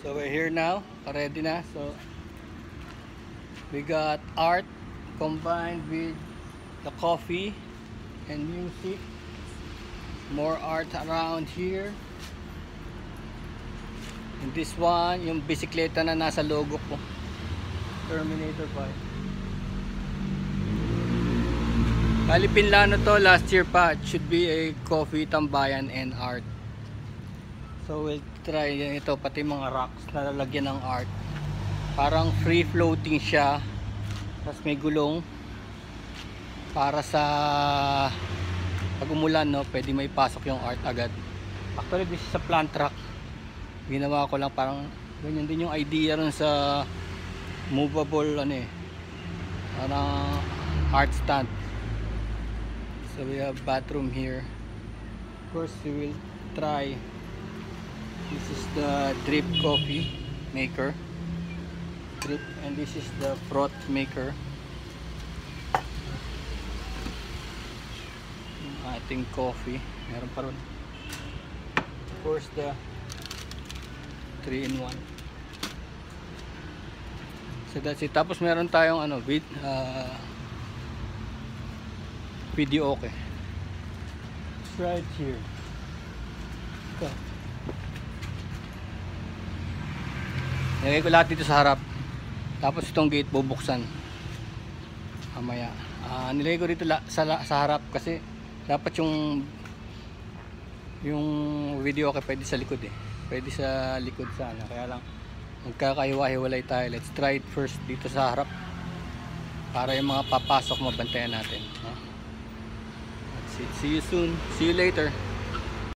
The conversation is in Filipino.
So we're here now, ready na. So we got art combined with the coffee and music. More art around here. And this one, yung bisikleta na nasa logo ko, Terminator 5. Bali pinlano to last year pa. It should be a coffee, tambayan and art. So we'll try ito, pati mga rocks na lalagyan ng art. Parang free floating siya. Tapos may gulong para sa pag umulan, no, pwede may pasok yung art agad. Actually this is a plant rock. Ginawa ko lang parang ganyan din yung idea ron sa movable parang art stand. So we have bathroom here. Of course we will try. This is the drip coffee maker. Drip, and this is the froth maker. Ating coffee. Meron pa ron. Of course the 3-in-1. So that's it. Tapos meron tayong video okay. It's right here. Ito. Nilagay ko lahat dito sa harap. Tapos itong gate bubuksan mamaya. Nilagay ko dito sa harap kasi dapat yung video okay pwede sa likod eh. Pwede sa likod sana. Kaya lang magkakaiwa-hiwalay tayo. Let's try it first dito sa harap para yung mga papasok mabantayan natin. That's it. See you soon. See you later.